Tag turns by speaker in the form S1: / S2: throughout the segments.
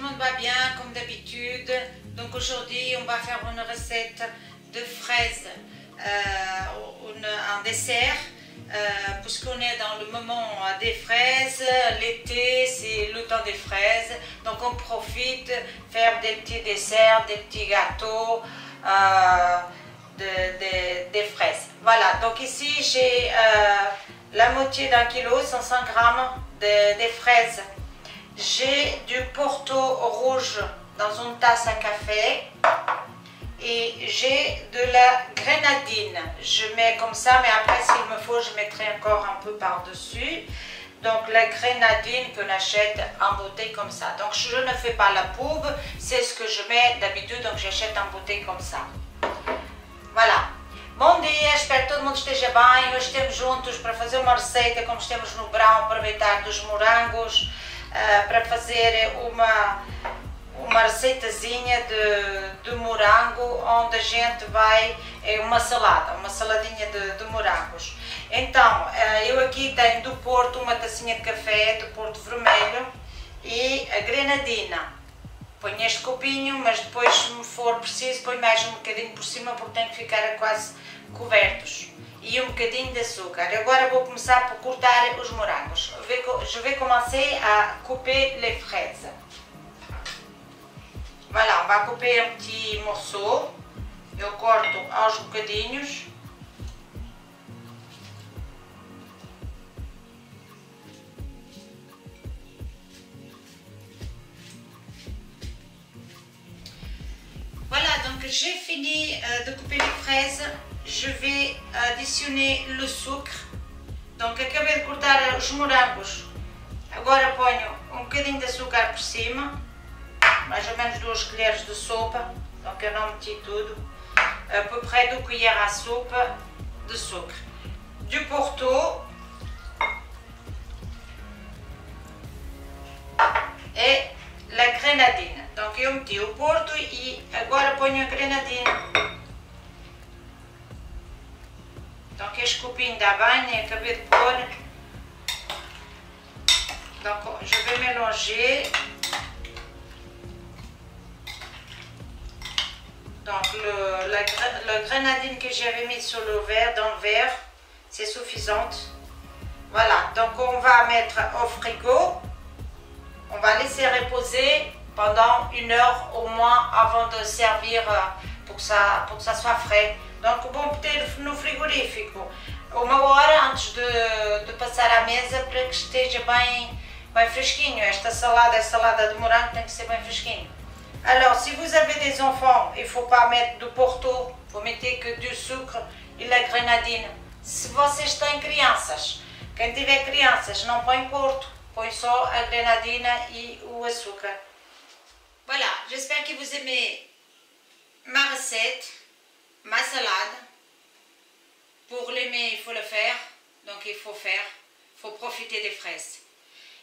S1: monde va bien comme d'habitude. Donc aujourd'hui on va faire une recette de fraises, un dessert, puisqu'on est dans le moment des fraises. L'été c'est le temps des fraises, donc on profite faire des petits desserts, des petits gâteaux des fraises. Voilà, donc ici j'ai la moitié d'un kilo, 105 grammes des fraises. J'ai du Porto rouge dans une tasse à café et j'ai de la grenadine. Je mets comme ça, mais après s'il me faut je mettrai encore un peu par dessus. Donc la grenadine qu'on achète en bouteille comme ça. Donc je ne fais pas la pub, c'est ce que je mets d'habitude, donc j'achète en bouteille comme ça. Voilà. Bom dia, espero que todo mundo esteja bem. Hoje estamos juntos para fazer uma receita, como estamos no verão, aproveitar dos morangos para fazer uma receitazinha de morango, onde a gente vai, é uma saladinha de morangos. Então, eu aqui tenho do Porto uma tacinha de café, do Porto vermelho, e a grenadina. Ponho este copinho, mas depois, se me for preciso, ponho mais um bocadinho por cima, porque tem que ficar quase cobertos. E um bocadinho de açúcar. Agora vou começar por cortar os morangos. Je vais commencer à couper les fraises. Voilà, on va couper un petit morceau. Eu corto aos bocadinhos. Voilà, donc j'ai fini de couper les fraises. Je vais adicionner le sucre. Donc acabei de cortar os morangos. Agora ponho um bocadinho de açúcar por cima. Mais ou menos 2 colheres de sopa. Donc eu não meti tudo. À peu près 2 cuillères à soupe de sucre. Du Porto. E la grenadine. Donc eu meti o Porto e agora ponho a grenadine. Donc este copinho dá bem, acabei de pôr. Donc je vais mélanger. Donc la grenadine que j'avais mis sur le verre, dans le verre, c'est suffisante. Voilà, donc on va mettre au frigo. On va laisser reposer pendant 1 heure au moins avant de servir pour que ça soit frais. Donc vou meter no frigorífico 1 hora antes de passar à mesa para que esteja bem fresquinho. Esta salada é salada de morango, tem que ser bem fresquinho. Alors si vous avez des enfants, il ne faut pas mettre do Porto, il faut meter que du sucre e la grenadine. Se vocês têm crianças, quem tiver crianças não põe Porto, põe só a grenadina e o açúcar. Voilà, j'espère que vous aimez ma recette, ma salade. Pour l'aimer, il faut le faire, donc il faut profiter des fraises.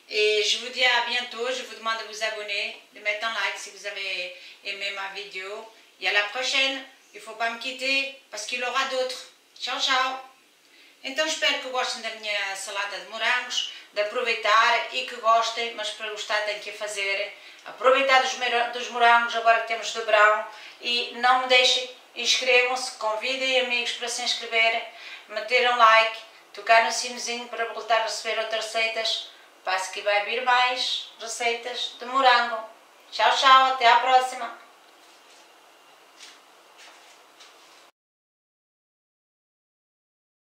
S1: Et je vous dis à bientôt, je vous demande de vous abonner, de mettre un like si vous avez aimé ma vidéo. Et à la prochaine, il ne faut pas me quitter parce qu'il y aura d'autres. Tchau, tchau! Então espero que gostem da minha salada de morangos, de aproveitar e que gostem, mas para gostar tem que fazer. Aproveitar dos morangos agora que temos de verão e não me deixem, inscrevam-se, convidem amigos para se inscreverem, meter um like, tocar no sinozinho para voltar a receber outras receitas, para que vai vir mais receitas de morango. Tchau, tchau, até à próxima!